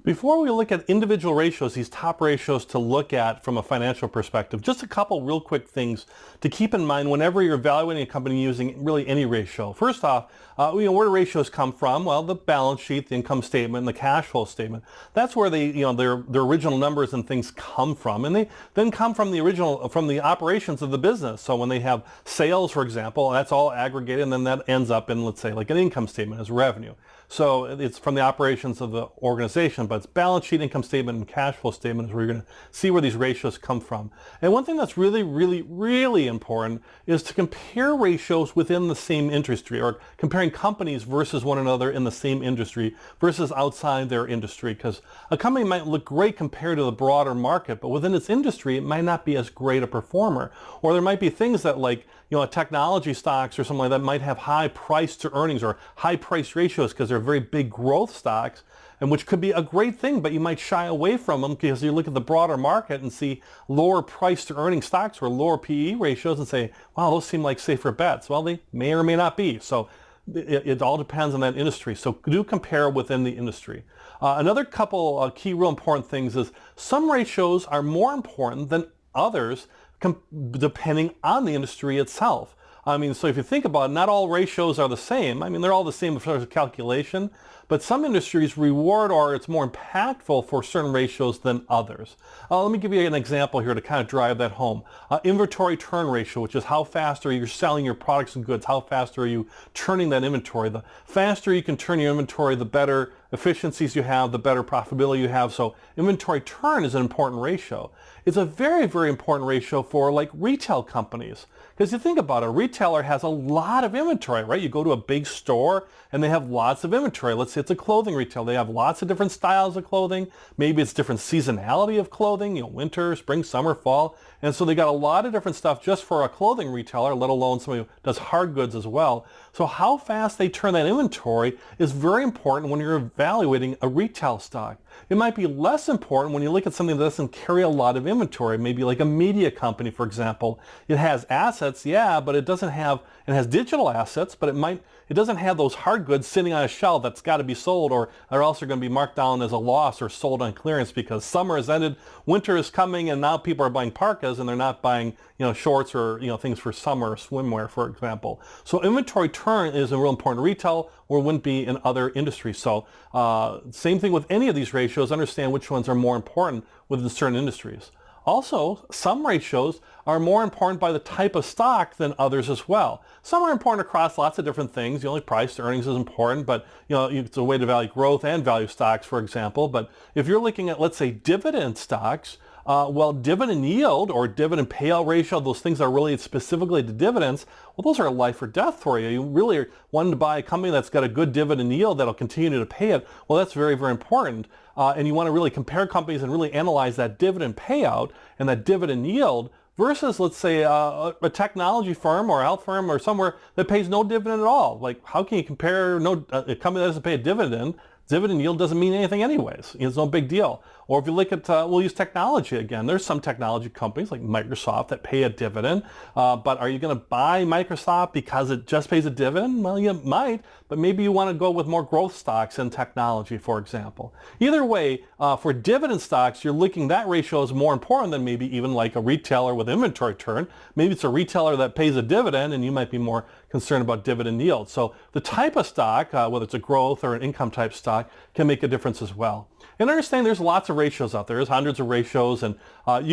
Before we look at individual ratios, these top ratios to look at from a financial perspective, just a couple real quick things to keep in mind whenever you're evaluating a company using really any ratio. First off, where do ratios come from? Well, the balance sheet, the income statement, and the cash flow statement. That's where their original numbers and things come from, and they then come from the operations of the business. So when they have sales, for example, that's all aggregated, and then that ends up in, let's say, like an income statement as revenue. So it's from the operations of the organization, but it's balance sheet, income statement, and cash flow statement is where you're going to see where these ratios come from. And one thing that's really, really, really important is to compare ratios within the same industry, or comparing companies versus one another in the same industry versus outside their industry. Because a company might look great compared to the broader market, but within its industry, it might not be as great a performer. Or there might be things that, like, technology stocks or something like that might have high price to earnings or high price ratios because they're very big growth stocks, and which could be a great thing, but you might shy away from them because you look at the broader market and see lower price to earnings stocks or lower PE ratios and say, wow, those seem like safer bets. Well, they may or may not be. So it all depends on that industry. So do compare within the industry. Another couple key real important things is some ratios are more important than others depending on the industry itself. I mean, so if you think about it, not all ratios are the same. I mean, they're all the same as far as calculation, but some industries reward or it's more impactful for certain ratios than others. Let me give you an example here to kind of drive that home. Inventory turn ratio, which is how fast are you selling your products and goods, how fast are you turning that inventory. The faster you can turn your inventory, the better efficiencies you have, the better profitability you have. So inventory turn is an important ratio. It's a very, very important ratio for like retail companies. Because you think about it, a retailer has a lot of inventory, right? You go to a big store and they have lots of inventory. Let's say it's a clothing retailer. They have lots of different styles of clothing. Maybe it's different seasonality of clothing, winter, spring, summer, fall. And so they got a lot of different stuff just for a clothing retailer, let alone somebody who does hard goods as well. So how fast they turn that inventory is very important when you're evaluating a retail stock. It might be less important when you look at something that doesn't carry a lot of inventory, maybe like a media company, for example. It has assets, yeah, but it has digital assets, but it doesn't have those hard goods sitting on a shelf that's got to be sold, or are also going to be marked down as a loss or sold on clearance because summer has ended, winter is coming, and now people are buying parkas and they're not buying shorts or things for summer or swimwear, for example. So inventory turn is a real important retail, or wouldn't be in other industries. So same thing with any of these ratios. Understand which ones are more important within certain industries. Also, some ratios are more important by the type of stock than others as well. Some are important across lots of different things. The only price to earnings is important, but it's a way to value growth and value stocks, for example. But if you're looking at, let's say, dividend stocks, well, dividend yield or dividend payout ratio, those things are related specifically to dividends, well, those are life or death for you. You really are wanting to buy a company that's got a good dividend yield that'll continue to pay it. Well, that's very, very important. And you want to really compare companies and really analyze that dividend payout and that dividend yield versus, let's say, a technology firm or a health firm or somewhere that pays no dividend at all. Like, how can you compare a company that doesn't pay a dividend? Dividend yield doesn't mean anything anyways. It's no big deal. Or if you look at, we'll use technology again. There's some technology companies like Microsoft that pay a dividend, but are you going to buy Microsoft because it just pays a dividend? Well, you might, but maybe you want to go with more growth stocks in technology, for example. Either way, for dividend stocks, that ratio is more important than maybe even like a retailer with inventory turn. Maybe it's a retailer that pays a dividend and you might be more concerned about dividend yield. So the type of stock, whether it's a growth or an income type stock, can make a difference as well. And understand there's lots of ratios out there. There's hundreds of ratios, and I'm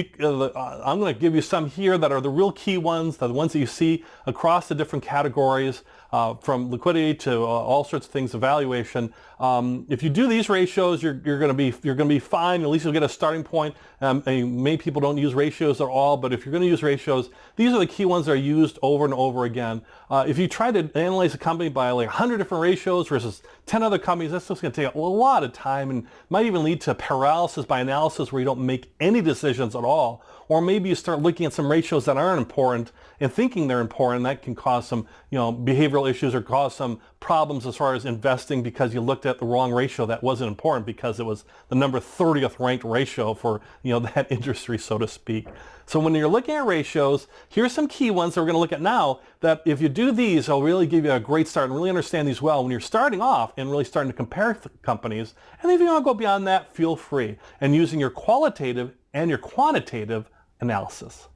going to give you some here that are the real key ones, the ones that you see across the different categories, from liquidity to all sorts of things, evaluation. If you do these ratios, you're going to be fine. At least you'll get a starting point. Many people don't use ratios at all, but if you're going to use ratios, these are the key ones that are used over and over again. If you try to analyze a company by like 100 different ratios versus 10 other companies, that's just going to take a lot of time and might even lead to paralysis by analysis where you don't make any decisions at all. Or maybe you start looking at some ratios that aren't important and thinking they're important. That can cause some behavioral behavioral issues or cause some problems as far as investing because you looked at the wrong ratio that wasn't important because it was the number 30th ranked ratio for that industry, so to speak. So when you're looking at ratios, here's some key ones that we're going to look at now that if you do these, it'll really give you a great start and really understand these well when you're starting off and really starting to compare companies. And if you want to go beyond that, feel free, and using your qualitative and your quantitative analysis.